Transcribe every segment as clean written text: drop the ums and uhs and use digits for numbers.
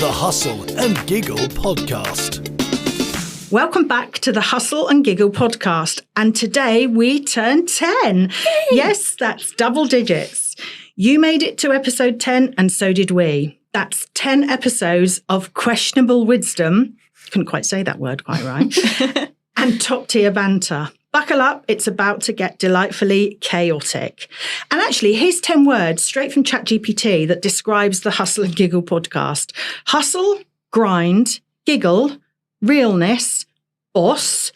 the Hustle and Giggle podcast. Welcome back to the Hustle and Giggle podcast. And today we turn 10. Yay! Yes, that's double digits. You made it to episode 10 and so did we. That's 10 episodes of questionable wisdom. Couldn't quite say that word quite right. And top tier banter. Buckle up, it's about to get delightfully chaotic. And actually, here's 10 words straight from ChatGPT that describes the Hustle and Giggle podcast. Hustle, grind, giggle, realness, boss,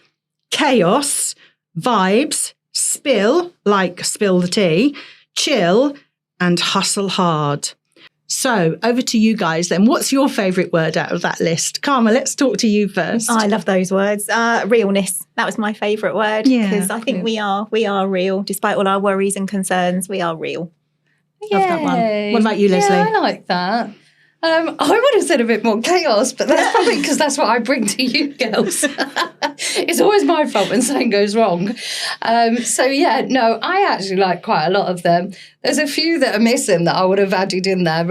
chaos, vibes, spill, like spill the tea, chill, and hustle hard. So over to you guys then. What's your favourite word out of that list? Karma, let's talk to you first. Oh, I love those words. Realness. That was my favourite word because I think we are real. Despite all our worries and concerns, we are real. Love that one. What about you, Leslie? Yeah, I like that. I would have said a bit more chaos, but that's probably because that's what I bring to you girls. It's always my fault when something goes wrong. I actually like quite a lot of them. There's a few that are missing that I would have added in there.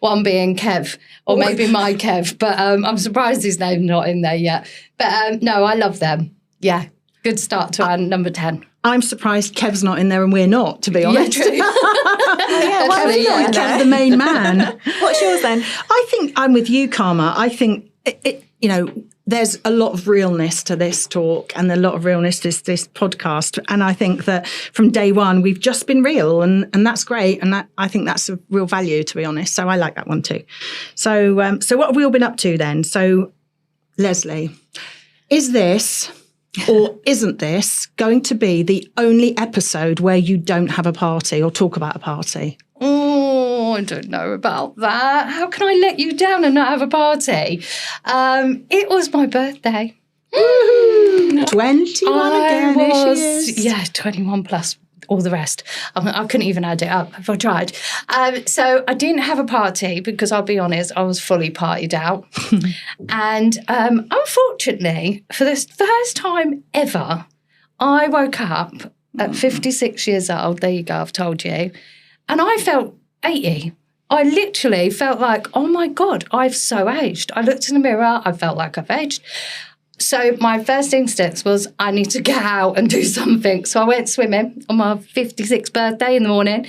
One being Kev, or maybe my Kev, but I'm surprised his name's not in there yet. But no, I love them. Yeah, good start to our number 10. I'm surprised Kev's not in there and we're not, to be honest. Yeah, true. Why are we not in there? Kev's the main man. What's yours then? I think I'm with you, Karma. I think, there's a lot of realness to this talk and a lot of realness to this podcast. And I think that from day one, we've just been real and that's great. And I think that's a real value, to be honest. So I like that one too. So what have we all been up to then? So, Leslie, is this... or isn't this going to be the only episode where you don't have a party or talk about a party? Oh, I don't know about that. How can I let you down and not have a party? It was my birthday. Woo-hoo. 21 again. Here she is. Yeah, 21 plus all the rest. I couldn't even add it up if I tried. So I didn't have a party because I'll be honest, I was fully partied out. And unfortunately, for the first time ever, I woke up at 56 years old. There you go, I've told you. And I felt 80. I literally felt like, oh my God, I've so aged. I looked in the mirror, I felt like I've aged. So my first instinct was I need to get out and do something. So I went swimming on my 56th birthday in the morning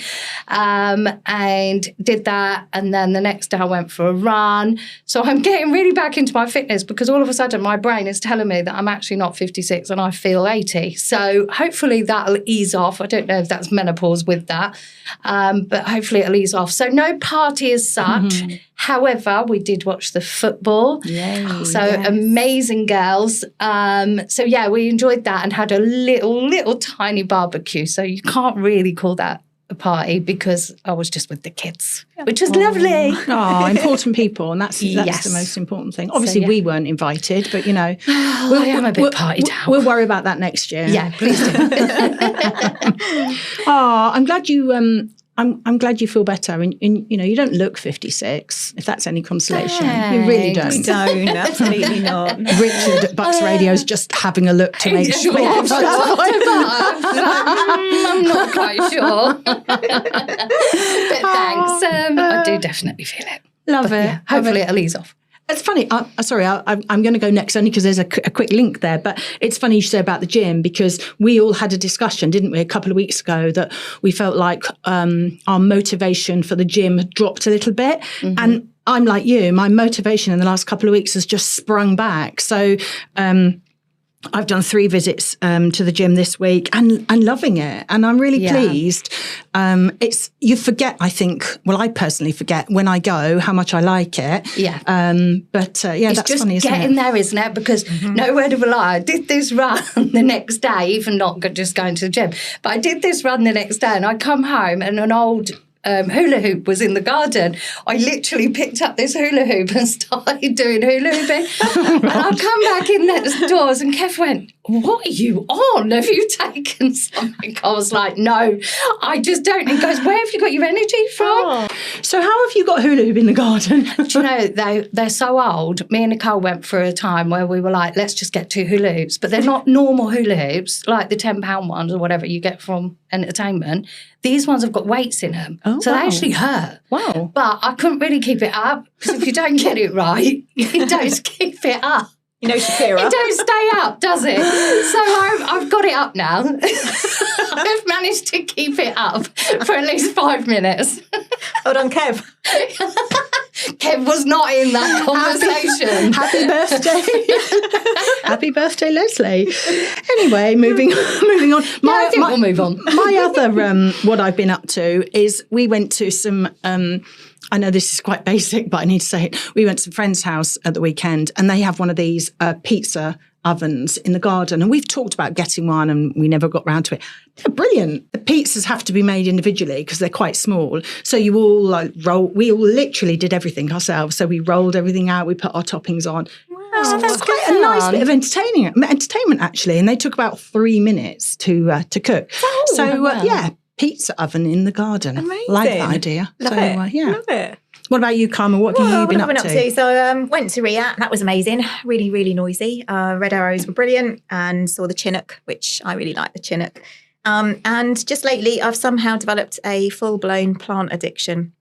and did that. And then the next day I went for a run. So I'm getting really back into my fitness because all of a sudden my brain is telling me that I'm actually not 56 and I feel 80. So hopefully that'll ease off. I don't know if that's menopause with that, but hopefully it'll ease off. So no party as such. Mm-hmm. However, we did watch the football. Yay, so yes. Amazing girls. We enjoyed that and had a little tiny barbecue. So you can't really call that a party because I was just with the kids, which was lovely. Oh, important people. And that's yes. the most important thing. Obviously, we weren't invited, but, I am a bit partied out. We'll worry about that next year. Yeah, please do. Oh, I'm glad you... I'm glad you feel better, and you don't look 56. If that's any consolation, you really don't. Don't, absolutely not. Richard at Bucks Radio's just having a look to make sure. I'm not quite sure, but thanks. I do definitely feel it. Love it. Yeah, hopefully it'll ease off. It's funny. I'm going to go next only because there's a quick link there. But it's funny you say about the gym because we all had a discussion, didn't we, a couple of weeks ago that we felt like our motivation for the gym had dropped a little bit. Mm-hmm. And I'm like you, my motivation in the last couple of weeks has just sprung back. So I've done 3 visits to the gym this week and loving it. And I'm really pleased. You forget, I think, I personally forget when I go how much I like it. Yeah. It's that's just funny, isn't it? getting there, isn't it? Because no word of a lie, I did this run the next day, even not just going to the gym, but I did this run the next day and I come home and an old hula hoop was in the garden. I literally picked up this hula hoop and started doing hula hooping. And I come back in the doors and Kev went, "What are you on? Have you taken something?" I was like, "No, I just don't." He goes, "Where have you got your energy from?" Oh. So how have you got hula hoop in the garden? Do you know, they're so old. Me and Nicole went through a time where we were like, let's just get 2 hula hoops. But they're not normal hula hoops, like the £10 ones or whatever you get from entertainment. these ones have got weights in them. Oh, so wow. they actually hurt. Wow. But I couldn't really keep it up because if you don't get it right, you don't keep it up. You know, Shakira. It don't stay up, does it? So I've got it up now. I've managed to keep it up for at least 5 minutes. Hold on, Kev. Kev was not in that conversation. Happy birthday. Happy birthday, Leslie. Anyway, moving on. I think we'll move on. My other, what I've been up to is we went to some, I know this is quite basic, but I need to say it. We went to some friend's house at the weekend and they have one of these pizza ovens in the garden. And we've talked about getting one and we never got round to it. They're brilliant. The pizzas have to be made individually because they're quite small. So you all we all literally did everything ourselves. So we rolled everything out. We put our toppings on. Oh, So that's it's quite a nice bit of entertainment actually. And they took about 3 minutes to cook. Yeah, pizza oven in the garden. Amazing. Like that idea. Love so it. Yeah. Love it. What about you, Karma? What have you been up to? So went to Riyadh. That was amazing. Really, really noisy. Red arrows were brilliant and saw the Chinook, which I really like the Chinook. And just lately, I've somehow developed a full-blown plant addiction.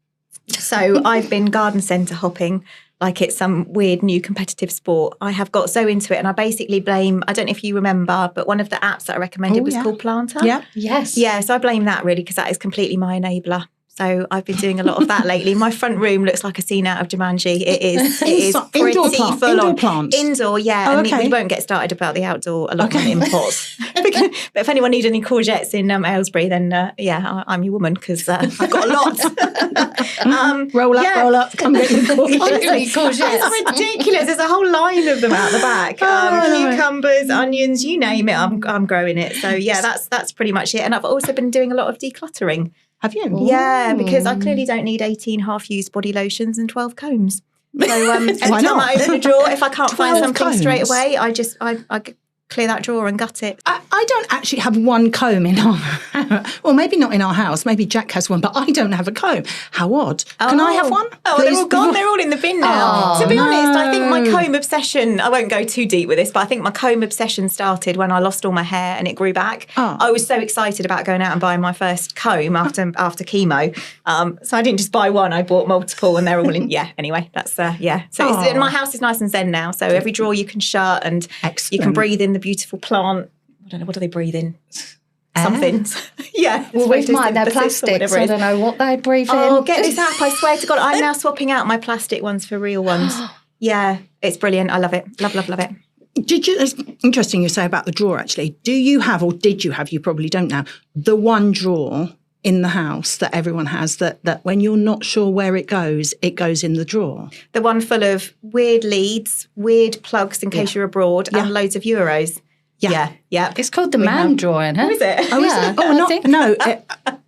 So I've been garden centre hopping like it's some weird new competitive sport. I have got so into it and I basically blame, I don't know if you remember, but one of the apps that I recommended was called Planter. Yeah. Yes. Yeah, so I blame that really because that is completely my enabler. So I've been doing a lot of that lately. My front room looks like a scene out of Jumanji. It is pretty full on. Plants? Indoor, yeah. Oh, and okay. we won't get started about the outdoor allotment in pots. But if anyone needs any courgettes in Aylesbury, then I'm your woman because I've got a lot. Roll up, come get your courgettes. Honestly, courgettes. It's ridiculous. There's a whole line of them out the back. Cucumbers, onions, you name it. I'm growing it. So yeah, that's pretty much it. And I've also been doing a lot of decluttering. Have you? Yeah, because I clearly don't need 18 half-used body lotions and 12 combs. So every time I open a drawer, if I can't find something straight away, I clear that drawer and gut it. I don't actually have one comb in our well, maybe not in our house. Maybe Jack has one, but I don't have a comb. How odd. Can I have one? Oh, they're all gone. They're all in the bin now. To be honest, I think my comb obsession, I won't go too deep with this, but I think my comb obsession started when I lost all my hair and it grew back. Oh. I was so excited about going out and buying my first comb after chemo. So I didn't just buy one, I bought multiple and they're all in, anyway, that's, So my house is nice and zen now. So every drawer you can shut and you can breathe in the beautiful plant. I don't know, what do they breathe in? Something. Yeah. Well, with mine, they're plastic, so I don't know what they breathe in. Oh, get this app. I swear to God, I'm now swapping out my plastic ones for real ones. Yeah, it's brilliant. I love it. Love it. It's interesting you say about the drawer, actually. Do you have, or did you have, you probably don't now, the one drawer in the house that everyone has that when you're not sure where it goes in the drawer? The one full of weird leads, weird plugs in case you're abroad, and loads of euros. Yeah. It's called the man drawer, isn't it? Is it? Oh, is it? Oh, no.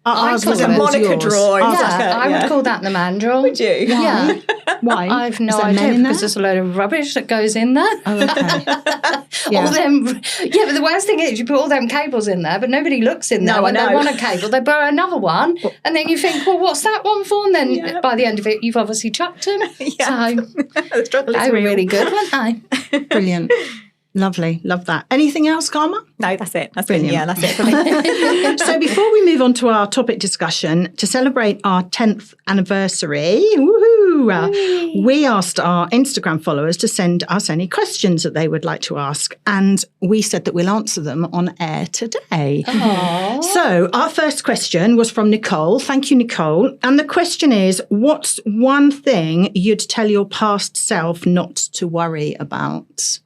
Ours was a Monica yours. drawer. I would call that the man drawer. Would you? Yeah. Why? I've no Is there men idea in because there? there's a load of rubbish that goes in there. Oh, okay. All them, but the worst thing is you put all them cables in there, but nobody looks in there No, when I they know. want a cable. They borrow another one, and then you think, well, what's that one for? And then by the end of it, you've obviously chucked them. Yeah. So The struggle is they were real. really good, weren't they? Brilliant. Lovely. Love that. Anything else, Karma? No, that's it. That's Brilliant. Yeah, that's it for me. So before we move on to our topic discussion, to celebrate our 10th anniversary, we asked our Instagram followers to send us any questions that they would like to ask. And we said that we'll answer them on air today. Aww. So our first question was from Nicole. Thank you, Nicole. And the question is, what's one thing you'd tell your past self not to worry about?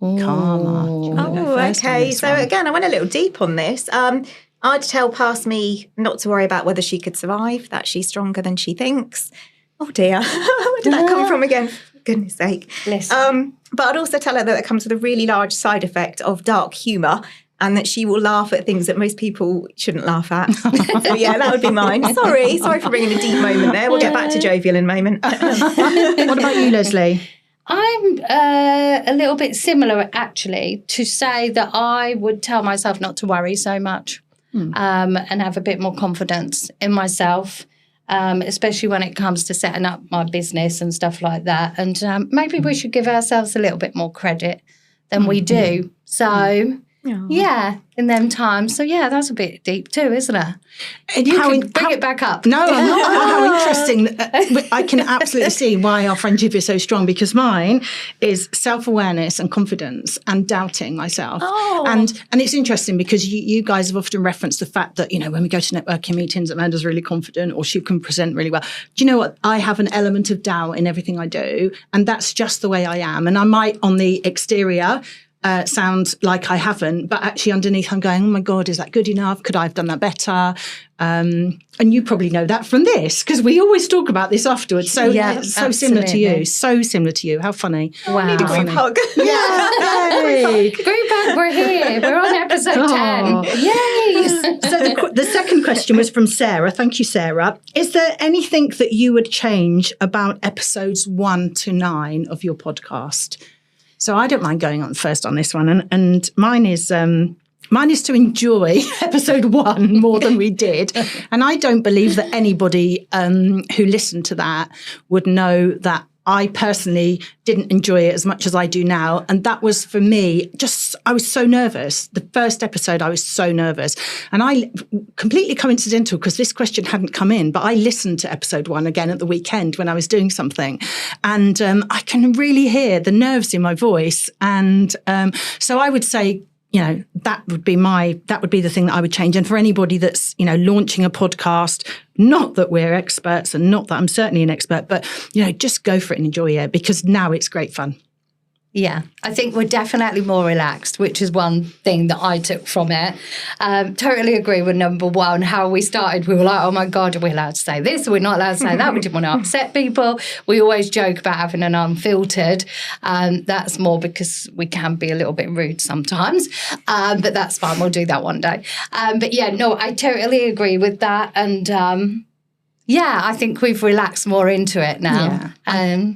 Karma. Do you wanna go first on Okay. this So one? again, I went a little deep on this. I'd tell past me not to worry about whether she could survive, that she's stronger than she thinks. Oh dear, where did that come from again? For goodness sake. Listen. But I'd also tell her that it comes with a really large side effect of dark humour and that she will laugh at things that most people shouldn't laugh at. So yeah, that would be mine. Sorry for bringing a deep moment there. We'll get back to jovial in a moment. What about you, Leslie? I'm a little bit similar, actually, to say that I would tell myself not to worry so much and have a bit more confidence in myself, especially when it comes to setting up my business and stuff like that. And maybe we should give ourselves a little bit more credit than we do. So, Yeah, in them times. So yeah, that's a bit deep too, isn't it? And you can bring it back up. No, I'm not. How interesting. I can absolutely see why our friendship is so strong, because mine is self-awareness and confidence and doubting myself. And it's interesting because you guys have often referenced the fact that, when we go to networking meetings, Amanda's really confident or she can present really well. Do you know what? I have an element of doubt in everything I do, and that's just the way I am. And I might on the exterior sound like I haven't, but actually underneath I'm going, oh my God, is that good enough? Could I have done that better? And you probably know that from this, because we always talk about this afterwards. So it's so similar to you. So similar to you. How funny. Wow. I need a group hug. Yay. Group hug, we're here. We're on episode 10. Yay. So the second question was from Sarah. Thank you, Sarah. Is there anything that you would change about episodes 1 to 9 of your podcast? So I don't mind going on first on this one, and mine is to enjoy episode 1 more than we did, and I don't believe that anybody who listened to that would know that I personally didn't enjoy it as much as I do now. And that was, for me, I was so nervous. The first episode, I was so nervous. And I, completely coincidental, because this question hadn't come in, but I listened to episode 1 again at the weekend when I was doing something. And I can really hear the nerves in my voice. And so I would say, that would be the thing that I would change. And for anybody that's, launching a podcast, not that we're experts and not that I'm certainly an expert, but, just go for it and enjoy it, because now it's great fun. Yeah, I think we're definitely more relaxed, which is one thing that I took from it. Totally agree with number 1, how we started. We were like, oh my God, are we allowed to say this? Are we not allowed to say that? We didn't want to upset people. We always joke about having an unfiltered. That's more because we can be a little bit rude sometimes, but that's fine. We'll do that one day. But yeah, no, I totally agree with that. And I think we've relaxed more into it now. Yeah.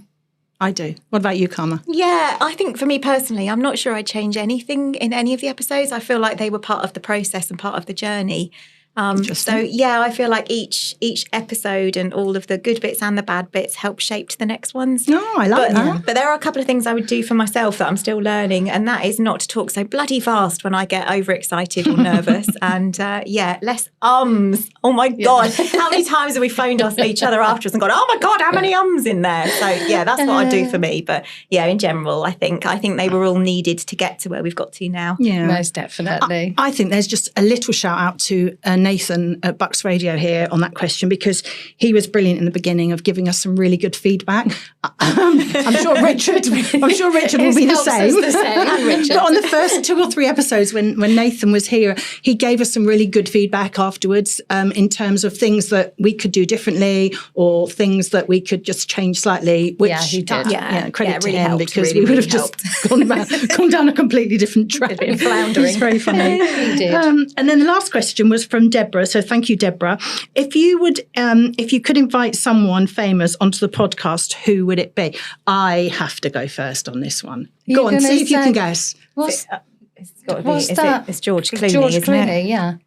I do. What about you, Karma? Yeah, I think for me personally, I'm not sure I'd change anything in any of the episodes. I feel like they were part of the process and part of the journey. So yeah, I feel like each episode and all of the good bits and the bad bits help shape the next ones. Oh, I like that. But there are a couple of things I would do for myself that I'm still learning, and that is not to talk so bloody fast when I get overexcited or nervous. And less ums. Oh my God, how many times have we phoned each other afterwards and gone, oh my God, how many ums in there? So yeah, that's what I do for me. But yeah, in general, I think they were all needed to get to where we've got to now. Yeah, most definitely. I think there's just a little shout out to Nathan at Bucks Radio here on that question, because he was brilliant in the beginning of giving us some really good feedback. I'm sure Richard will be the same. But on the first 2 or 3 episodes when Nathan was here, he gave us some really good feedback afterwards in terms of things that we could do differently or things that we could just change slightly, which he did. Credit to really him, helped, because really, we would have really just gone down a completely different track. Floundering. It's very funny. He did. And then the last question was from Deborah. So thank you, Deborah. If you could invite someone famous onto the podcast, who would it be? I have to go first on this one. Go on, see if you can guess. What's It's got to be. What's that? It's George Clooney. George isn't Clooney, it? yeah.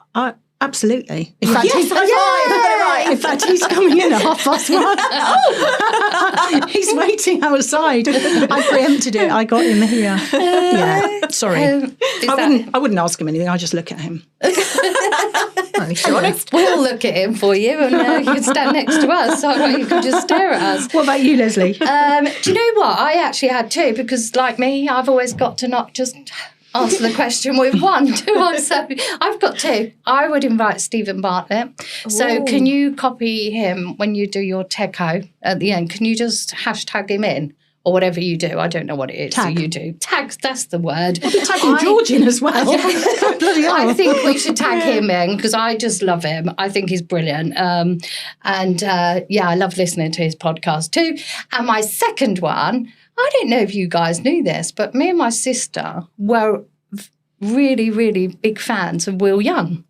Absolutely. In fact, Yes, I got it right. In fact, he's coming in at 1:30. He's waiting outside. I preempted it. I got him here. Yeah. Sorry. I wouldn't ask him anything. I just look at him. We'll look at him for you, and you can stand next to us, so you can just stare at us. What about you, Leslie? Do you know what? I actually had 2, because like me, I've always got to not just answer the question with 1, do I? So I've got 2. I would invite Stephen Bartlett. So can you copy him when you do your techo at the end? Can you just hashtag him in? Or whatever you do. I don't know what it is. Tag. So you do. Tags, that's the word. We'll be tagging George in as well. Bloody hell. I think we should tag him in, because I just love him. I think he's brilliant. I love listening to his podcast too. And my second one, I don't know if you guys knew this, but me and my sister were really, really big fans of Will Young.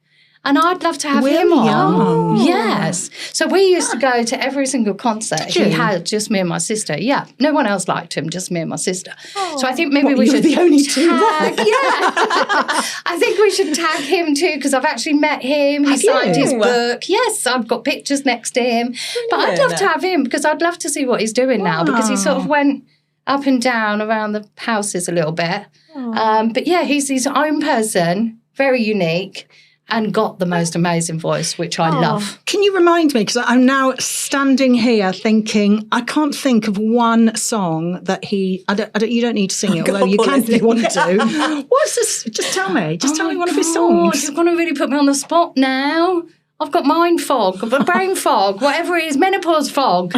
And I'd love to have him on. Yes. So we used to go to every single concert he had, just me and my sister. Yeah. No one else liked him, just me and my sister. So I think maybe we should the only two. I think we should tag him too, because I've actually met him. He signed his book. Yes, I've got pictures next to him. But I'd love to have him, because I'd love to see what he's doing now, because he sort of went up and down around the houses a little bit. But yeah, he's his own person, very unique, and got the most amazing voice, which I love. Can you remind me, because I'm now standing here thinking, I can't think of one song that you don't need to sing it, although you can if you want to. What's this? Just tell me. Just tell me one of his songs. You're going to really put me on the spot now. I've got mind fog, brain fog, whatever it is, menopause fog.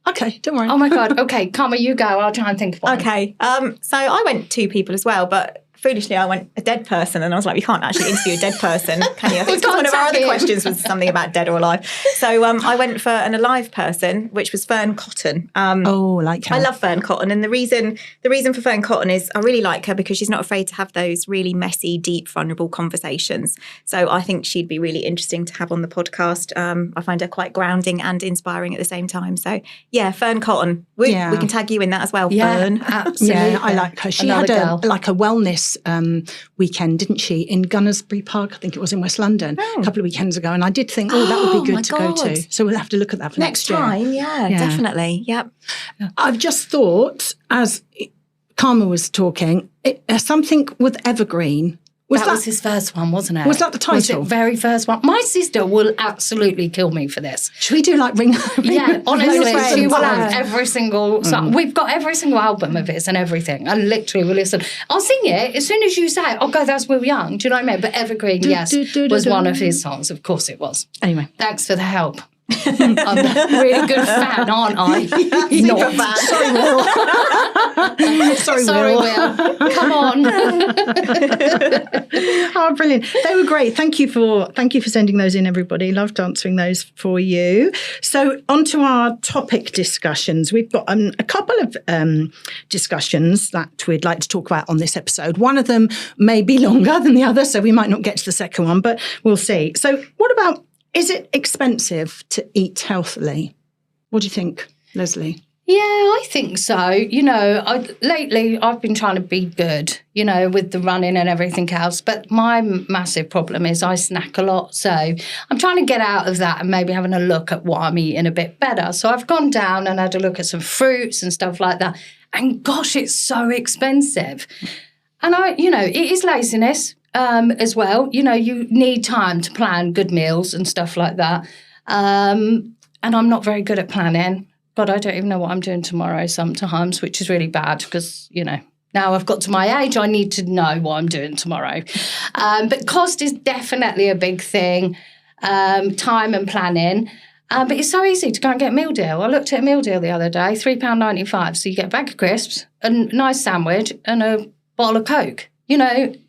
Okay, don't worry. Oh my God. Okay, Karma, you go. I'll try and think of one. Okay. So I went 2 people as well, but foolishly I went a dead person, and I was like, we can't actually interview a dead person, can you? I think one of our other questions was something about dead or alive. So I went for an alive person, which was Fern Cotton. I like her. I love Fern Cotton, and the reason for Fern Cotton is I really like her because she's not afraid to have those really messy, deep, vulnerable conversations. So I think she'd be really interesting to have on the podcast. I find her quite grounding and inspiring at the same time. So yeah, Fern Cotton. We can tag you in that as well, Fern. Absolutely. Yeah, I like her. She had a wellness weekend, didn't she, in Gunnersbury Park? I think it was in West London a couple of weekends ago, and I did think, that would be good to go to. So we'll have to look at that for next year. Time, yeah, definitely. Yep. I've just thought, as Karma was talking, something with Evergreen. That was his first one, wasn't it? Was that the title? Was it very first one? My sister will absolutely kill me for this. Should we do like ring? Yeah, honestly, she will have every single song. We've got every single album of his and everything. I literally will listen. I'll sing it as soon as you say, "Oh God, that's Will Young." Do you know what I mean? But Evergreen, yes, was one of his songs. Of course, it was. Anyway, thanks for the help. I'm a really good fan, aren't I? Super fan. Sorry, Will. Come on. Oh, brilliant! They were great. Thank you for sending those in, everybody. Loved answering those for you. So on to our topic discussions. We've got a couple of discussions that we'd like to talk about on this episode. One of them may be longer than the other, so we might not get to the second one, but we'll see. So what about, is it expensive to eat healthily? What do you think, Leslie? Yeah, I think so. Lately I've been trying to be good, with the running and everything else. But my massive problem is I snack a lot. So I'm trying to get out of that and maybe having a look at what I'm eating a bit better. So I've gone down and had a look at some fruits and stuff like that. And gosh, it's so expensive. And it is laziness. As well, you need time to plan good meals and stuff like that. And I'm not very good at planning. God, I don't even know what I'm doing tomorrow sometimes, which is really bad because, now I've got to my age, I need to know what I'm doing tomorrow. But cost is definitely a big thing, time and planning. But it's so easy to go and get a meal deal. I looked at a meal deal the other day, £3.95. So you get a bag of crisps, a nice sandwich and a bottle of Coke.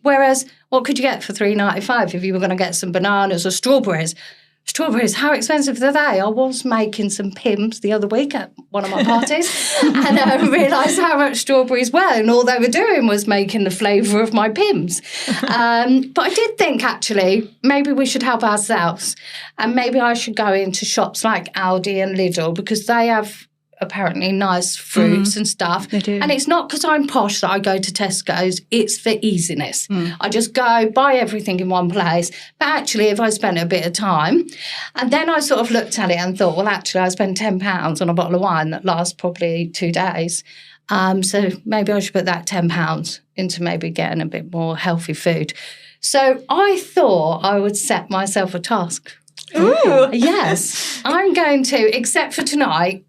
Whereas what could you get for £3.95 if you were going to get some bananas or strawberries? Strawberries, how expensive are they? I was making some Pims the other week at one of my parties and I realised how much strawberries were, and all they were doing was making the flavour of my Pims. But I did think, actually, maybe we should help ourselves, and maybe I should go into shops like Aldi and Lidl because they have apparently nice fruits and stuff. They do. And it's not because I'm posh that I go to Tesco's, it's for easiness. I just go, buy everything in one place. But actually, if I spent a bit of time, and then I sort of looked at it and thought, well, actually, I spend £10 on a bottle of wine that lasts probably 2 days. So maybe I should put that £10 into maybe getting a bit more healthy food. So I thought I would set myself a task. Ooh. Yes, I'm going to, except for tonight,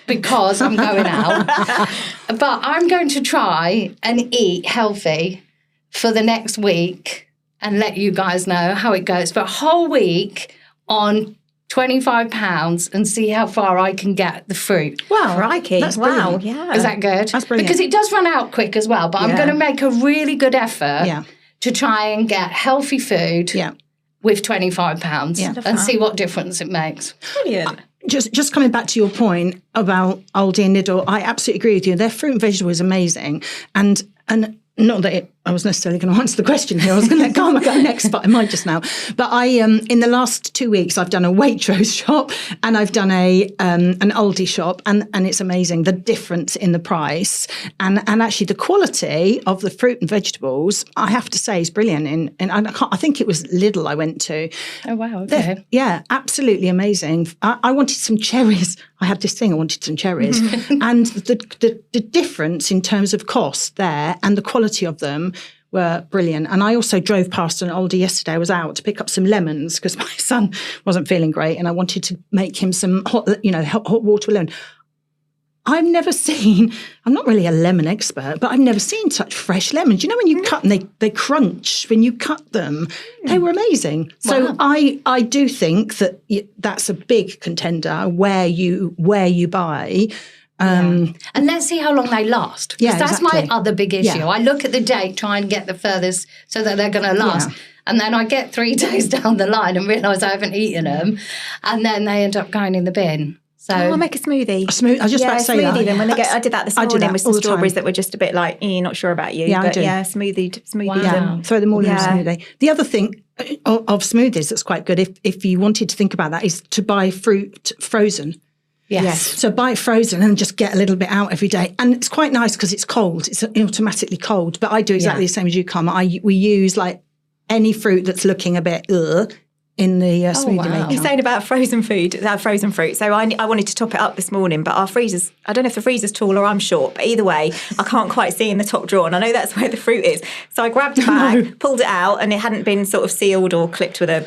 because I'm going out. But I'm going to try and eat healthy for the next week and let you guys know how it goes for a whole week on £25 and see how far I can get the fruit. Wow, crikey. That's wow, brilliant. yeah. Is that good? That's brilliant. Because it does run out quick as well, but I'm going to make a really good effort to try and get healthy food with £25 and see what difference it makes. Brilliant. Just coming back to your point about Aldi and Lidl, I absolutely agree with you. Their fruit and vegetable is amazing, and not that it I was necessarily going to answer the question here. I was going to let Karma go next, but I might just now. But I, in the last 2 weeks, I've done a Waitrose shop and I've done an Aldi shop, and it's amazing the difference in the price and actually the quality of the fruit and vegetables. I have to say is brilliant. And I think it was Lidl I went to. Oh wow! Okay. Yeah, absolutely amazing. I wanted some cherries. I had this thing. I wanted some cherries, and the difference in terms of cost there and the quality of them were brilliant. And I also drove past an Aldi yesterday. I was out to pick up some lemons because my son wasn't feeling great, and I wanted to make him some hot water lemon. I've never seen, I'm not really a lemon expert, but I've never seen such fresh lemons. You know, when you cut them, they crunch. When you cut them, they were amazing. So I do think that that's a big contender where you buy. And let's see how long they last. Yeah, that's exactly. my other big issue. Yeah. I look at the date, try and get the furthest so that they're going to last. Yeah. And then I get 3 days down the line and realise I haven't eaten them. And then they end up going in the bin. So I'll make a smoothie. I was just about to say that. Then when I did that this morning with some strawberries that were just a bit like, not sure about you. Yeah, but I do. Yeah, smoothie Wow. them. Throw them all in a smoothie. The other thing of smoothies that's quite good, if you wanted to think about that, is to buy fruit frozen. yes. So buy it frozen and just get a little bit out every day. And it's quite nice because it's cold. It's automatically cold. But I do exactly the same as you, Karma. We use like any fruit that's looking a bit in the smoothie maker. You're saying about frozen fruit. So I wanted to top it up this morning, but our freezers, I don't know if the freezer's tall or I'm short, but either way, I can't quite see in the top drawer. And I know that's where the fruit is. So I grabbed a bag, pulled it out, and it hadn't been sort of sealed or clipped with a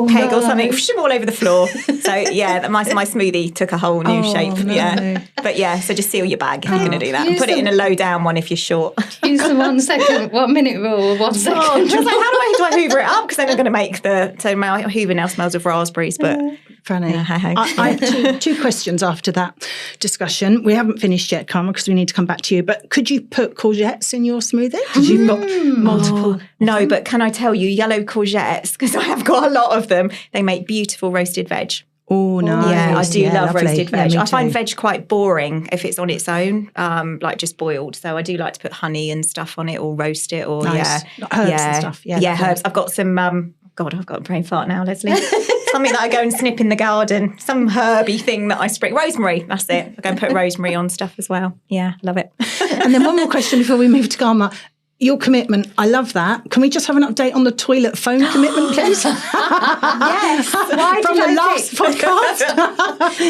peg or something, all over the floor. So yeah, my smoothie took a whole new shape. No. Yeah, but yeah, so just seal your bag if you're going to do that, and put it in a low down one if you're short. Use the 1 minute rule, 1 second. I was like, how do I hoover it up? Because then I'm going to make so my Hoover now smells of raspberries, but. Funny. I have two questions after that discussion. We haven't finished yet, Karma, because we need to come back to you. But could you put courgettes in your smoothie? Because you've got multiple. No, but can I tell you, yellow courgettes, because I have got a lot of them, they make beautiful roasted veg. Oh, nice. Yeah, I do love lovely. roasted veg. Yeah, I find too. veg quite boring if it's on its own, like just boiled. So I do like to put honey and stuff on it or roast it or, Nice. Herbs and stuff. Yeah, lovely. Herbs. I've got some, God, I've got a brain fart now, Leslie. Something that I go and snip in the garden, some herby thing that I spring. Rosemary, that's it. I go and put rosemary on stuff as well. Yeah, love it. And then one more question before we move to Karma. Your commitment, I love that. Can we just have an update on the toilet phone commitment, please? Yes. From the last podcast.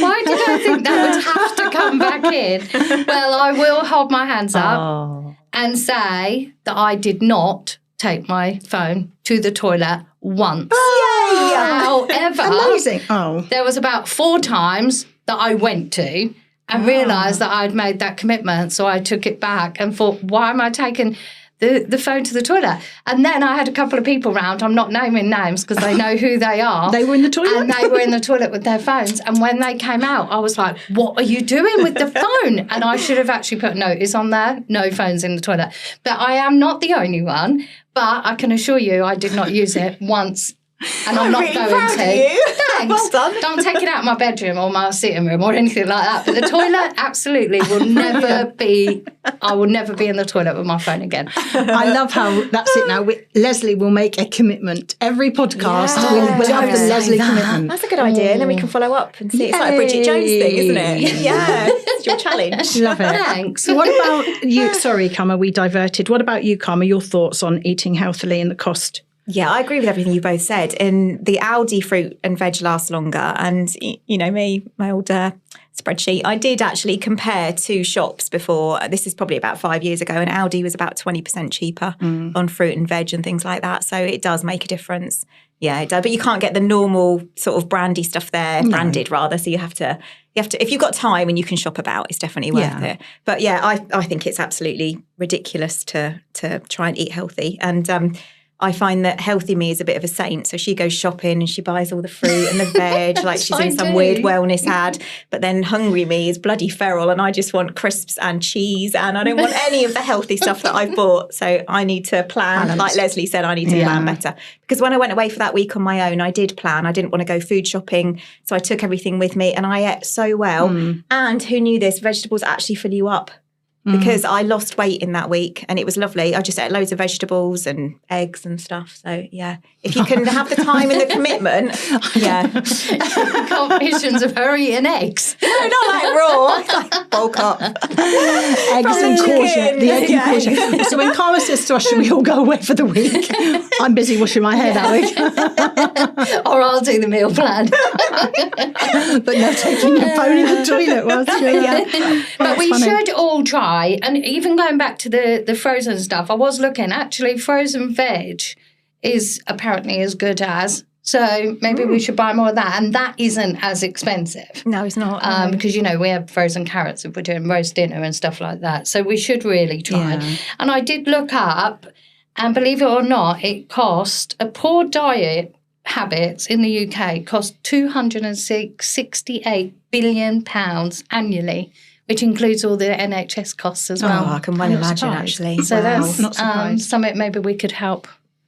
Why did I think that would have to come back in? Well, I will hold my hands up and say that I did not take my phone to the toilet once. However, Amazing. there was about 4 times that I went to and realised that I'd made that commitment. So I took it back and thought, why am I taking the phone to the toilet? And then I had a couple of people round, I'm not naming names because they know who they are. They were in the toilet? And they were in the toilet with their phones. And when they came out, I was like, what are you doing with the phone? And I should have actually put a notice on there, no phones in the toilet. But I am not the only one. But I can assure you I did not use it once. And I'm not really going proud to. of you. Thanks. Well done. Don't take it out of my bedroom or my sitting room or anything like that. But the toilet absolutely will never be, I will never be in the toilet with my phone again. I love how that's it now. Leslie will make a commitment. Every podcast will have the Don't Leslie say that. commitment. That's a good idea. And then we can follow up and see. It's like a Bridget Jones thing, isn't it? Yeah. It's your challenge. Love it. Thanks. What about you? Sorry, Karma, we diverted. What about you, Karma? Your thoughts on eating healthily and the cost? Yeah, I agree with everything you both said. And the Aldi fruit and veg lasts longer. And, you know, my old spreadsheet, I did actually compare 2 shops before. This is probably about 5 years ago. And Aldi was about 20% cheaper on fruit and veg and things like that. So it does make a difference. Yeah, it does. But you can't get the normal sort of brandy stuff there, branded rather. So you have to, if you've got time and you can shop about, it's definitely worth it. But yeah, I think it's absolutely ridiculous to try and eat healthy. And I find that Healthy Me is a bit of a saint. So she goes shopping and she buys all the fruit and the veg, like she's in some weird wellness ad. But then Hungry Me is bloody feral and I just want crisps and cheese and I don't want any of the healthy stuff that I've bought. So I need to plan. Balance. Like Leslie said, I need to plan better. Because when I went away for that week on my own, I did plan. I didn't want to go food shopping. So I took everything with me and I ate so well. And who knew this? Vegetables actually fill you up. because I lost weight in that week and it was lovely. I just ate loads of vegetables and eggs and stuff. So, yeah, if you can have the time and the commitment, yeah. Competitions of her eating eggs. No, not like raw, like bulk up. Eggs and courgette, the egg and courgette. So when Carla says to us, should we all go away for the week? I'm busy washing my hair that week. Or I'll do the meal plan. But no taking your phone in the toilet whilst you're But we should all try, and even going back to the frozen stuff, I was looking, actually frozen veg is apparently as good as, so maybe we should buy more of that, and that isn't as expensive. No, it's not. Because, we have frozen carrots if we're doing roast dinner and stuff like that, so we should really try. Yeah. And I did look up, and believe it or not, it cost a poor diet habits in the UK cost £268 billion annually, which includes all the NHS costs as well. I can well imagine, actually. So that's Not surprised. something maybe we could help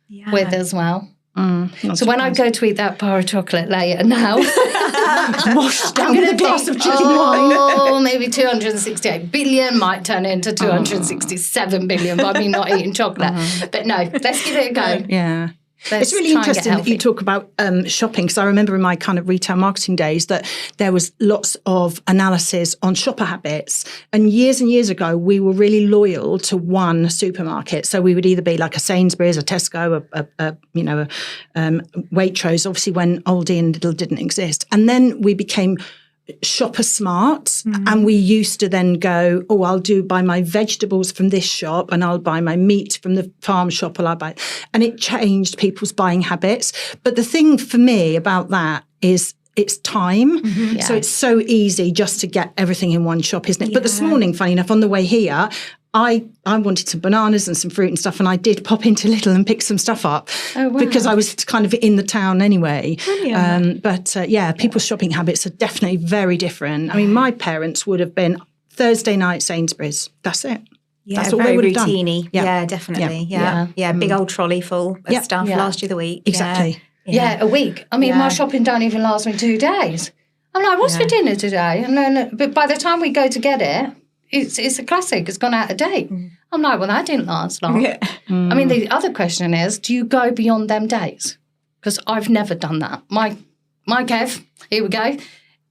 with as well. Not So when I go to eat that bar of chocolate later now, washed down with a glass of chicken wine. oh, maybe 268 billion might turn into 267 billion by me not eating chocolate. But no, let's give it a go. Yeah. Let's It's really try and get interesting that you healthy. talk about shopping, because I remember in my kind of retail marketing days that there was lots of analysis on shopper habits. And years ago, we were really loyal to one supermarket. So we would either be like a Sainsbury's, a Tesco, a Waitrose, obviously when Aldi and Lidl didn't exist. And then we became shopper smart, and we used to then go, I'll buy my vegetables from this shop, and I'll buy my meat from the farm shop, and it changed people's buying habits. But the thing for me about that is it's time. So it's so easy just to get everything in one shop, isn't it? But this morning, funny enough, on the way here, I wanted some bananas and some fruit and stuff, and I did pop into Lidl and pick some stuff up because I was kind of in the town anyway. People's shopping habits are definitely very different. I mean, my parents would have been Thursday night Sainsbury's. That's it. Yeah, That's all very they would have done. routine-y. Yeah, definitely. Yeah. Big old trolley full of stuff last year of the week. Exactly. Yeah, a week. I mean, my shopping don't even last me 2 days. I'm like, what's for dinner today? And then, but by the time we go to get it, it's a classic. It's gone out of date. I'm like, well, that didn't last long. I mean, the other question is, do you go beyond them days? Because I've never done that. My Kev, here we go.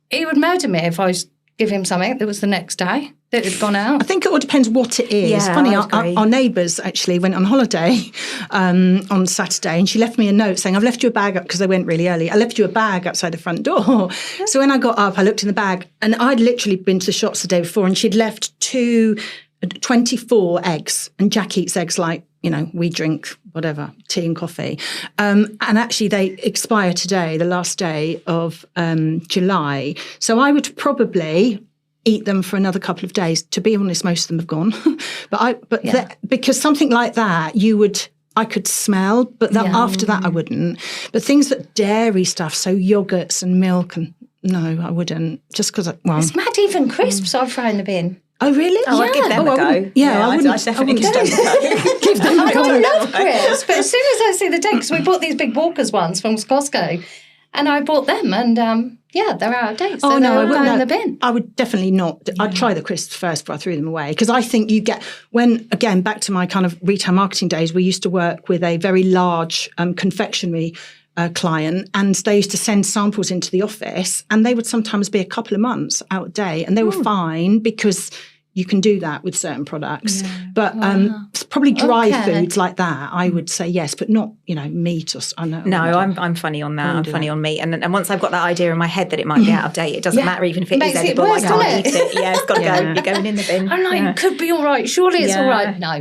He would murder me if I was give him something that was the next day that had gone out. I think it all depends what it is. Yeah, Funny, I agree. our neighbours actually went on holiday on Saturday, and she left me a note saying, I've left you a bag up, because they went really early. I left you a bag outside the front door. So when I got up, I looked in the bag, and I'd literally been to the shops the day before, and she'd left 24 eggs, and Jack eats eggs like, we drink whatever, tea and coffee. And actually they expire today, the last day of July. So I would probably eat them for another couple of days. To be honest, most of them have gone. Because something like that, I could smell, but after that I wouldn't. But things that dairy stuff, so yogurts and milk, and no, I wouldn't. Just because, It's mad, even crisps I've thrown in the bin. Oh, really? Oh, I'd give them a go. I wouldn't. I'd definitely give them a go. Give them a I go. love crisps, but as soon as I see the date, because we bought these big Walkers ones from Costco, and I bought them, and they're out of date, so they're all going in the bin. I would definitely not. I'd try the crisps first before I threw them away, because I think you get, again, back to my kind of retail marketing days, we used to work with a very large confectionery client, and they used to send samples into the office, and they would sometimes be a couple of months out of date, and they were fine because you can do that with certain products. But probably dry foods like that, I would say yes, but not, meat or I know. No, I'm funny on that. I'm funny on meat. And once I've got that idea in my head that it might be out of date, it doesn't matter even if it is edible. Worse, I can't eat it. Yeah, it's got to go. You're going in the bin. I'm like, it could be all right. Surely it's all right. No.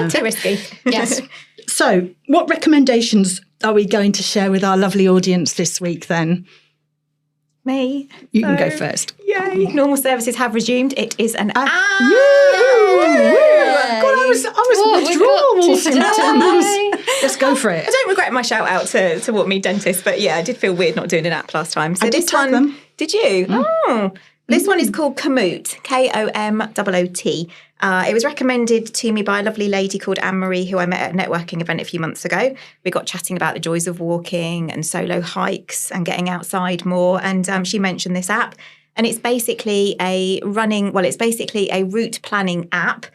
Too risky. Yes. So what recommendations are we going to share with our lovely audience this week then? Me. You can go first. Yay. Normal services have resumed. It is an God, I was withdrawal symptoms. Let's go for it. I don't regret my shout out to What Me Dentist, but I did feel weird not doing an app last time. So I did this tag one, them. Did you? Oh. This one is called Komoot, Komoot. It was recommended to me by a lovely lady called Anne-Marie, who I met at a networking event a few months ago. We got chatting about the joys of walking and solo hikes and getting outside more. And she mentioned this app. And it's basically a route planning app,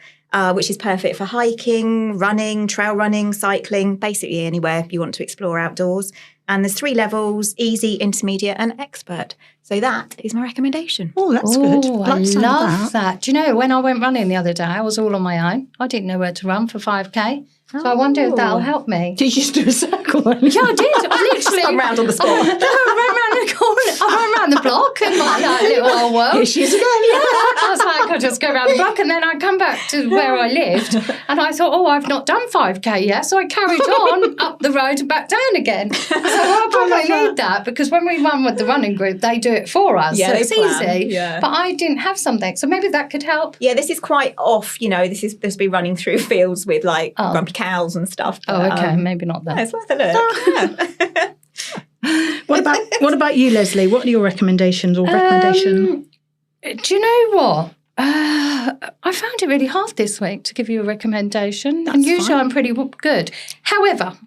which is perfect for hiking, running, trail running, cycling, basically anywhere you want to explore outdoors. And there's 3 levels: easy, intermediate, and expert. So that is my recommendation. Oh, that's good. Oh, I love that. Do you know, when I went running the other day, I was all on my own. I didn't know where to run for 5K. So I wonder if that'll help me. Did you just do a circle? Yeah, I did. I literally Spun round on the spot. I ran around the corner. I ran around the block in my little old world. Here she is again. I was like, I'll just go around the block, and then I'd come back to where I lived, and I thought, oh, I've not done 5K yet, so I carried on up the road and back down again. So I probably need that, because when we run with the running group, they do it for us, Yeah, so they it's plan. easy. Yeah. But I didn't have something, so maybe that could help. Yeah, this is quite off. This is supposed to be running through fields with like grumpy cows and stuff. Oh, but, okay, maybe not that. It's worth a look. What about you, Leslie? What are your recommendations or recommendation? Do you know what? I found it really hard this week to give you a recommendation. And usually fine. I'm pretty good. However,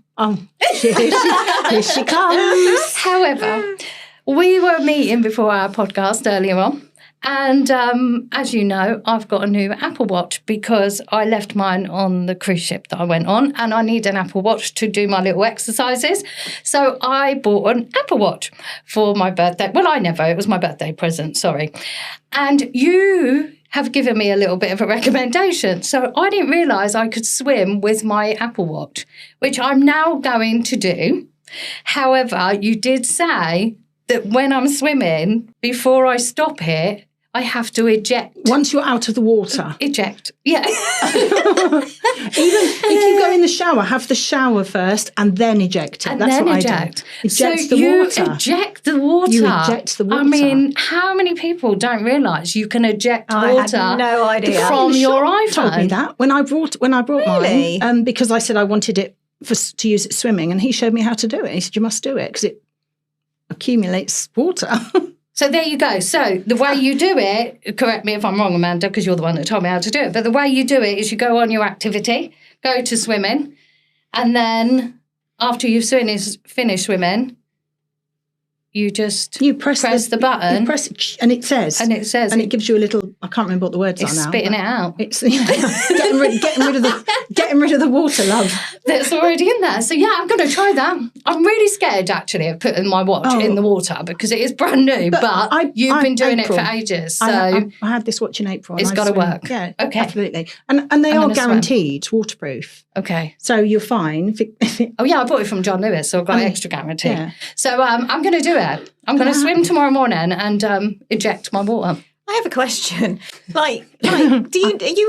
Here she comes. However, we were meeting before our podcast earlier on. And as you know, I've got a new Apple Watch because I left mine on the cruise ship that I went on, and I need an Apple Watch to do my little exercises. So I bought an Apple Watch for my birthday. Well, it was my birthday present, sorry. And you have given me a little bit of a recommendation. So I didn't realise I could swim with my Apple Watch, which I'm now going to do. However, you did say that when I'm swimming, before I stop it, I have to eject. Once you're out of the water. Eject. Yeah. Even if you go in the shower, have the shower first and then eject it. And That's then what eject. I do. Eject So the you water. eject the water. You eject the water. I mean, how many people don't realise you can eject I water had no idea. from your iPhone? Told me that when I brought Really? mine, because I said I wanted it to use it swimming, and he showed me how to do it. He said you must do it because it accumulates water. So there you go. So the way you do it, correct me if I'm wrong, Amanda, because you're the one that told me how to do it, but the way you do it is you go on your activity, go to swimming, and then after you've finished swimming, you just press the button. You press it, and it says. And it gives you a little. I can't remember what the words are now. It's spitting it out. It's getting rid of the water, love. That's already in there. So yeah, I'm going to try that. I'm really scared actually of putting my watch in the water because it is brand new. But you've been doing April, it for ages, so I had this watch in April. It's got to work. Yeah, okay, absolutely. And they are guaranteed waterproof. Okay, so you're fine. Oh yeah, I bought it from John Lewis, so I've got extra guarantee. Yeah. So I'm going to do it. I'm going to swim tomorrow morning and eject my water. I have a question. Are you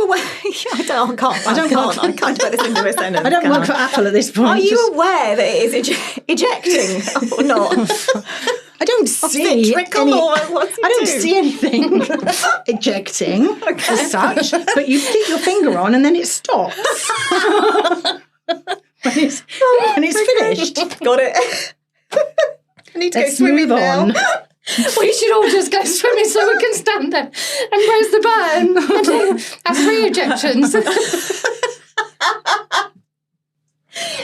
aware? I can't put this into a sentence. I don't work for Apple at this point. Are you aware that it is ejecting or not? I don't see anything ejecting as such, but you keep your finger on and then it stops when it's finished. Got it. I need to Let's go swimming move on. now. We should all just go swimming so we can stand there and press the button and have 3 ejections.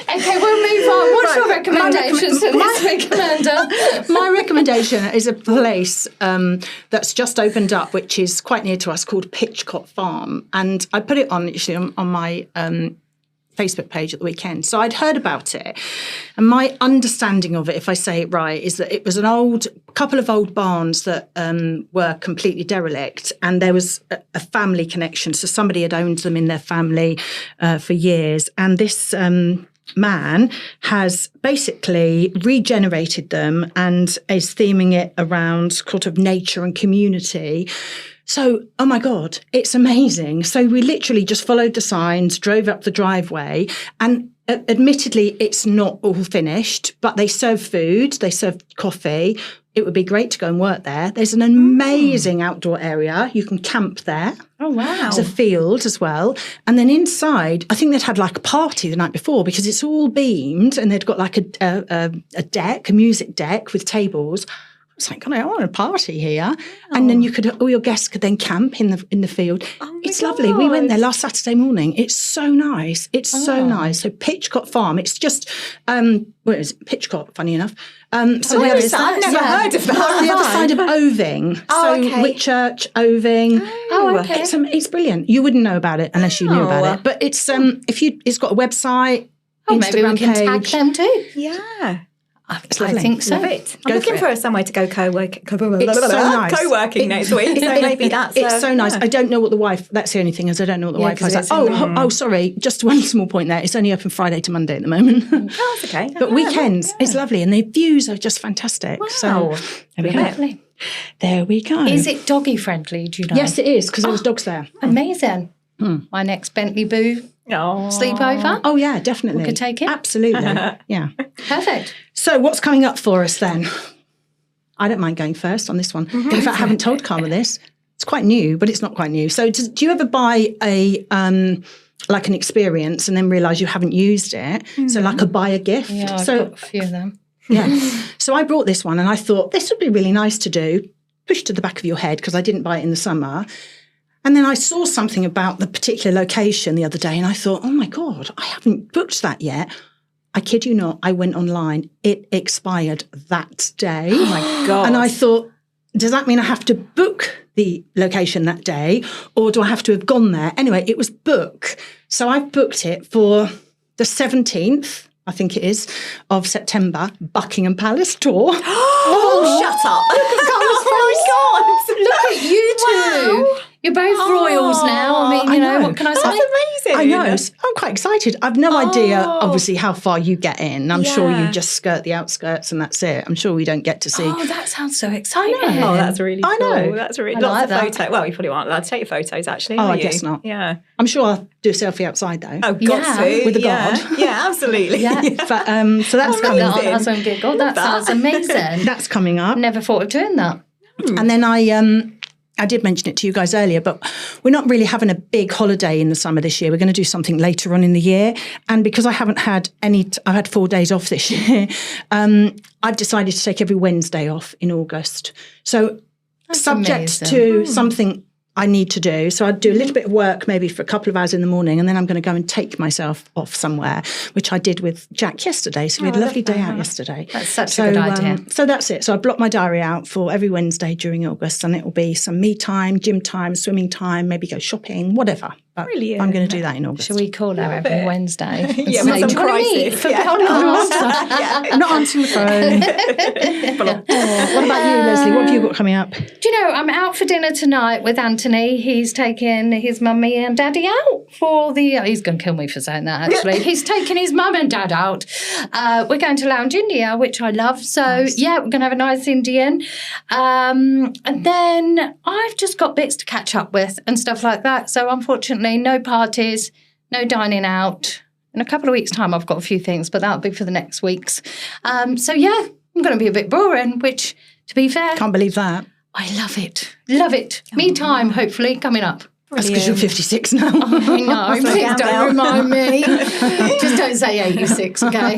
Okay, we'll move on. What's your recommendations for this week, Amanda? My recommendation is a place that's just opened up, which is quite near to us, called Pitchcott Farm. And I put it on my Facebook page at the weekend. So I'd heard about it. And my understanding of it, if I say it right, is that it was a couple of old barns that were completely derelict. And there was a family connection. So somebody had owned them in their family for years. And this man has basically regenerated them and is theming it around sort of nature and community. So, oh my God, it's amazing. So we literally just followed the signs, drove up the driveway, and admittedly, it's not all finished, but they serve food, they serve coffee. It would be great to go and work there. There's an amazing outdoor area. You can camp there. Oh, wow. There's a field as well. And then inside, I think they'd had like a party the night before because it's all beamed and they'd got like a deck, a music deck with tables. I was like, God, I want a party here. Oh. And then all your guests could then camp in the field. Oh, It's lovely. We went there last Saturday morning. It's so nice. It's so nice. So Pitchcott Farm. It's just where is it? Pitchcott, funny enough. So where there is is that? I've never heard of that. On the other side of Oving. Oh, so okay. Whitchurch, Oving. Oh, okay. It's brilliant. You wouldn't know about it unless you knew about it. But it's it's got a website, Oh, Instagram maybe we can tag page. them too. Yeah. I lovely. think so. Love it. I'm Go looking for for somewhere to go co-working nice. co-working next week. So maybe that's It's so nice. yeah. I don't know what the Wi-Fi. That's the only thing is I don't know what the Wi-Fi 'cause is. it's Oh, sorry. Just one small point there. It's only open Friday to Monday at the moment. Oh, it's okay. But weekends, it's lovely, and the views are just fantastic. So there we go. Lovely. There we go. Is it doggy friendly? Do you know? Yes, it is because there was dogs there. Amazing. My next Bentley Boo sleepover. Oh yeah, definitely. We could take it. Absolutely. Yeah. Perfect. So what's coming up for us then? I don't mind going first on this one. In fact, I haven't told Karma this. It's quite new, but it's not quite new. So do you ever buy a like an experience and then realise you haven't used it? So like a buy a gift. Yeah, I've so got a few of them. yeah. So I brought this one and I thought this would be really nice to do. Push to the back of your head because I didn't buy it in the summer. And then I saw something about the particular location the other day and I thought, oh my God, I haven't booked that yet. I kid you not, I went online. It expired that day. Oh my God. And I thought, does that mean I have to book the location that day or do I have to have gone there? Anyway, it was book. So I've booked it for the 17th, I think it is, of September, Buckingham Palace tour. Oh, shut up. Oh my God. Look at you two. You're both royals now. I mean, I you know, know. what can I say? That's amazing. I know. I'm quite excited. I've no idea, obviously, how far you get in. I'm sure you Yeah. just skirt the outskirts and that's it. I'm sure we don't get to see. Oh, that sounds so exciting. Oh, that's really cool. I know. That's really I lots like of that. photos. Well, you probably aren't allowed to take photos, actually. Oh, are I you? guess not. Yeah. I'm sure I'll do a selfie outside though. Oh, got Yeah. to. With the yeah. guard. Yeah, absolutely. Yeah. But so that's coming That up. Amazing. husband giggle. That sounds amazing. That's coming up. Never thought of doing that. And then I did mention it to you guys earlier, but we're not really having a big holiday in the summer this year. We're going to do something later on in the year. And because I haven't had I've had 4 days off this year, I've decided to take every Wednesday off in August. So subject amazing. to something I need to do. So I'd do a little bit of work maybe for a couple of hours in the morning and then I'm going to go and take myself off somewhere, which I did with Jack yesterday. So we had a lovely day out yesterday. That's such a good idea. So that's it. So I blocked my diary out for every Wednesday during August and it will be some me time, gym time, swimming time, maybe go shopping, whatever. But Brilliant. I'm going to do that in August. Shall we call her every Wednesday? and Yeah, say, with some "Do you wanna meet crisis." for Yeah. podcast?" I'm not answering the phone. What about you, Leslie? What have you got coming up? Do you know, I'm out for dinner tonight with Anthony. He's taking his mummy and daddy out for the... he's going to kill me for saying that, actually. He's taking his mum and dad out. We're going to Lounge India, which I love. So, yeah, we're going to have a nice Indian. And then I've just got bits to catch up with and stuff like that. So, unfortunately, no parties, no dining out. In a couple of weeks' time, I've got a few things, but that'll be for the next weeks. So, yeah, I'm going to be a bit boring, which, to be fair... Can't believe that. I love it. Love it. Me time, hopefully, coming up. That's because you're 56 now. I know. Please down don't now. remind me. Just don't say 86, okay?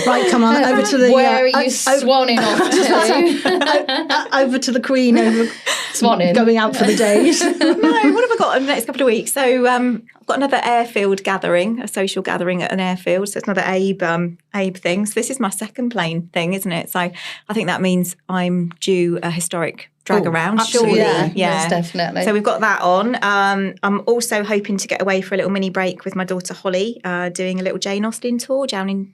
Right, come on, over to the... Where are you swanning off to? over to the Queen, Swanning. going out for the days. No, what have I got in the next couple of weeks? So I've got another airfield gathering, a social gathering at an airfield. So it's another Abe thing. So this is my second plane thing, isn't it? So I think that means I'm due a historic drag around, absolutely. surely. Yeah, Yeah, yes, definitely. So we've got that on. I'm also hoping to get away for a little mini break with my daughter Holly, doing a little Jane Austen tour down in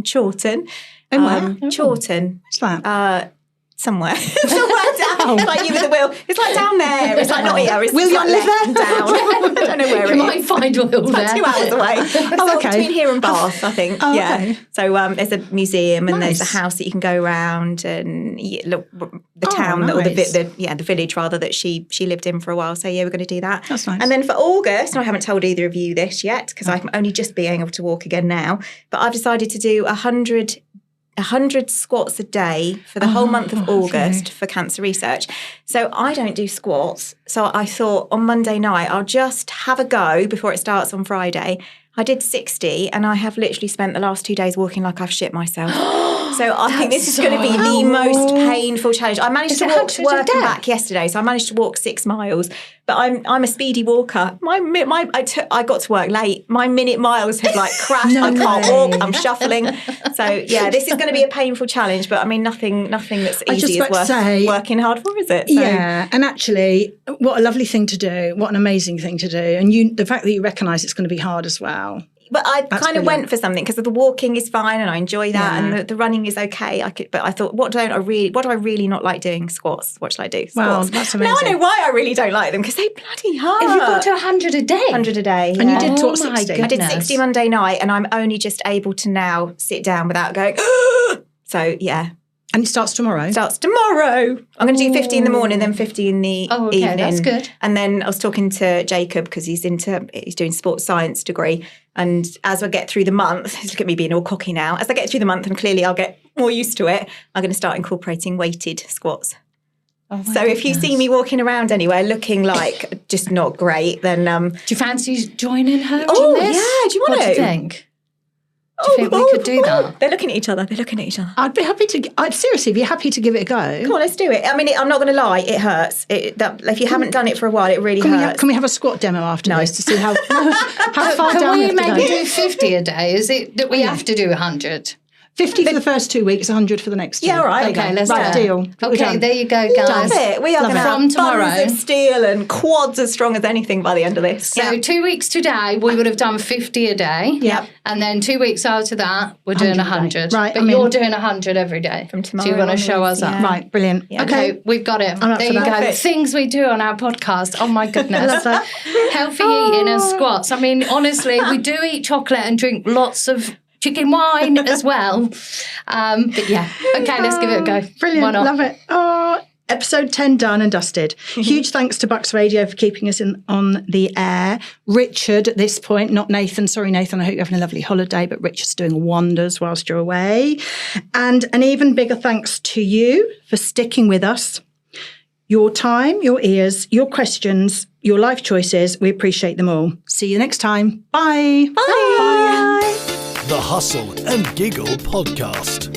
Chawton. And where? Chawton. What's that? Somewhere down, like you with the wheel. It's like down there. It's like not here. It's Will just you like live left and there? down. I don't know where You it might is. find Will It's like there. 2 hours away. It's Oh, like okay. between here and Bath, I think. Oh, yeah. okay. So there's a museum and there's Nice. a house that you can go around and look the Oh, town or nice. the village rather that she lived in for a while. So yeah, we're going to do that. That's nice. And then for August, and I haven't told either of you this yet because I'm only just being able to walk again now. But I've decided to do 100 squats a day for the whole month of August for cancer research. So I don't do squats. So I thought on Monday night, I'll just have a go before it starts on Friday I did 60 and I have literally spent the last 2 days walking like I've shit myself. So I think this is going to be the most painful challenge. I managed to walk to work and back yesterday, so I managed to walk 6 miles. But I'm a speedy walker. I got to work late. My minute miles have like crashed. I can't walk. I'm shuffling. So yeah, this is going to be a painful challenge. But I mean, nothing that's easy is worth working hard for, is it? So. Yeah, and actually, what a lovely thing to do. What an amazing thing to do. And the fact that you recognise it's going to be hard as well. But I kind of went for something because the walking is fine and I enjoy that, and the running is okay. But I thought, what do I really not like doing? Squats. What should I do? Squats. Wow, that's amazing. Now I know why I really don't like them, because they bloody hurt. Have you got to 100 a day? 100 a day. And you did Oh talk my 60. I did 60 Monday night, and I'm only just able to now sit down without going. So yeah. And it starts tomorrow? Starts tomorrow. I'm going to do 50 in the morning, then 50 in the evening. That's good. And then I was talking to Jacob, because he's doing sports science degree. And as I get through the month, look at me being all cocky now. As I get through the month, and clearly I'll get more used to it, I'm going to start incorporating weighted squats. So if you see me walking around anywhere looking like just not great, then... do you fancy joining her Oh, in this? yeah. Do you want to? What do you think? Do you think we could do that? They're looking at each other. I'd be happy to... I'd seriously be happy to give it a go. Come on, let's do it. I mean, I'm not going to lie, it hurts. If you haven't done it for a while, it really hurts. Can we have a squat demo after this to see how far down we have to go? Can we maybe do 50 a day? Is it that we have to do 100? 50 for the first 2 weeks, 100 for the next 2. Yeah, all right. Okay, let's right, do it. deal. Okay, there you go, guys. Love it. We are going to have From tomorrow. buns of steel and quads as strong as anything by the end of this. So 2 weeks today, we would have done 50 a day. Yep. And then 2 weeks after that, we're doing 100. Right, But you're doing 100 every day. From tomorrow So you're going to show us onwards, up. yeah. Right, brilliant. Yeah. Okay, we've got it. I'm up There for you that. go. Perfect. Things we do on our podcast. Oh my goodness. Love that. Healthy eating and squats. I mean, honestly, we do eat chocolate and drink lots of chicken wine as well. But yeah, okay, let's give it a go. Brilliant. Why not? Love it. Oh, episode 10 done and dusted. Huge thanks to Bucks Radio for keeping us on the air. Richard at this point, not Nathan. Sorry, Nathan. I hope you're having a lovely holiday, but Richard's doing wonders whilst you're away. And an even bigger thanks to you for sticking with us. Your time, your ears, your questions, your life choices. We appreciate them all. See you next time. Bye. Bye. The Hustle and Giggle Podcast.